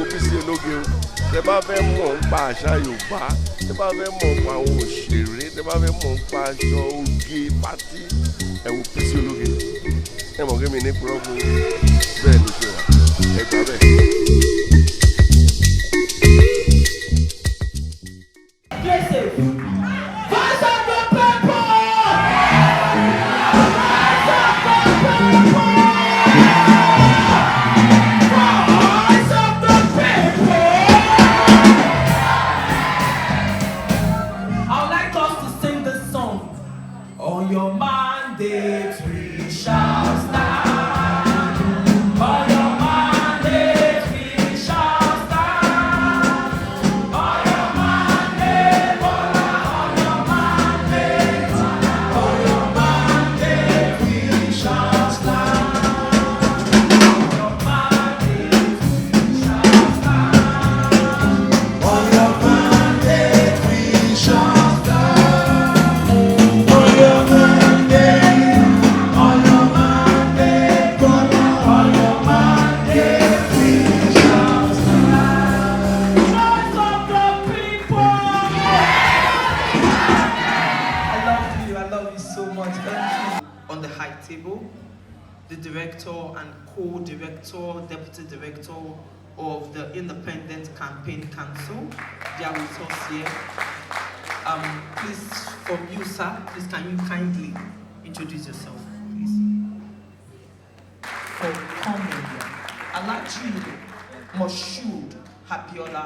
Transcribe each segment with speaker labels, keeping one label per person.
Speaker 1: Bisi Ologe o. Tẹ́ bá fẹ́ mọ̀ nípa àṣà Yorùbá, tẹ́ bá fẹ́ mọ̀ nípa àwọn òṣèré, tẹ́ bá fẹ́ mọ̀ nípa aṣọ oge pátí, ẹ wo Bisi Ologe. Ẹ mọ̀ kí mi ní púrọ́bù bẹ́ẹ̀ ló ṣe wà. Ẹ gbà bẹ́ẹ̀.
Speaker 2: On your mandate we shall stand. On your mandate we shall stand. On your mandate, on your mandate, on your mandate we shall stand. On your mandate we shall stand. On your mandate we shall stand. On the high table, the director and co-director, deputy director of the Independent Campaign Council, they are with us here. Please, from you, sir, please can you kindly introduce yourself, please? For coming here, Alaji Moshood Habiola,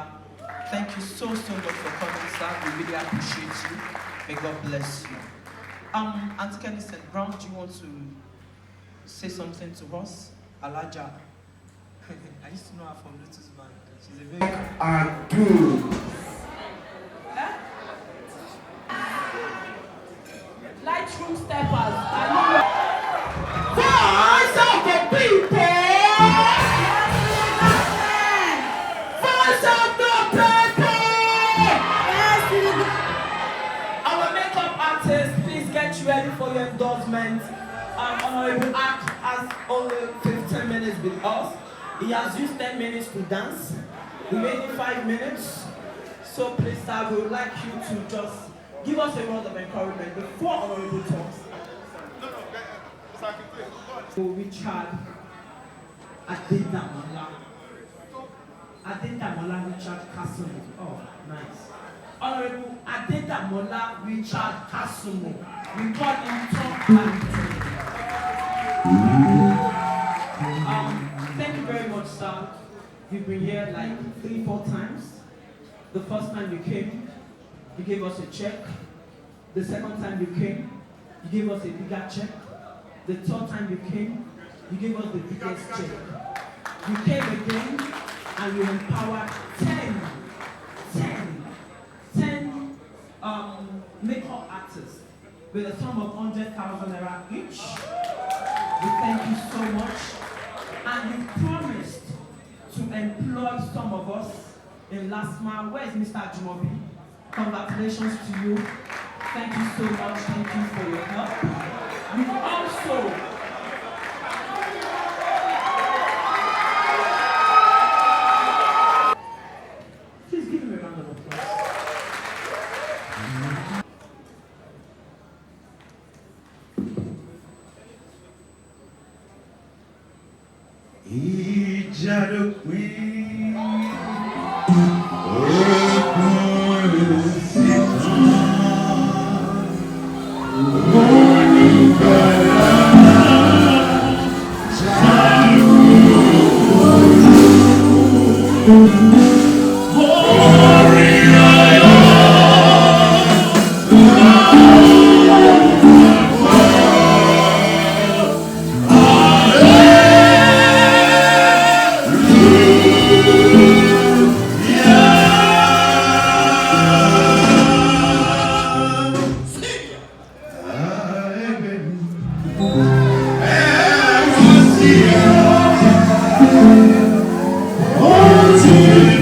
Speaker 2: thank you so much for coming, sir. We really appreciate you. May God bless you. Auntie Kennison Brown, do you want to say something to us? Alaja. I used to know her from Lotus Bank. She's a very good. Lightroom steppers. Voice of the people. Voice of the people. Our makeup artist, please get ready for your endorsement. Honorable Act has only 15 minutes with us. He has used 10 minutes to dance. We made it 5 minutes. So please, sir, we would like you to just give us a word of encouragement before honorable talks. Richard Adedamola. Adedamola Richard Kasunmu. Oh, nice. Honorable Adedamola Richard Kasunmu. We call him top man. Thank you very much, sir. You've been here like 3-4 times. The first time you came, you gave us a check. The second time you came, you gave us a bigger check. The third time you came, you gave us the biggest check. You came again and you empowered 10 makeup artists with a sum of 100,000 naira each. We thank you so much. And you promised to employ some of us in last mile. Where's Mr. Jumobi? Congratulations to you. Thank you so much. Thank you for your help. You also please give him a round of applause.
Speaker 3: Oh,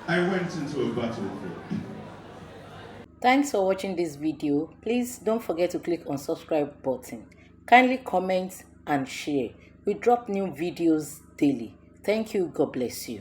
Speaker 3: I went into a battlefield.
Speaker 4: Thanks for watching this video. Please don't forget to click on subscribe button. Kindly comment and share. We drop new videos daily. Thank you. God bless you.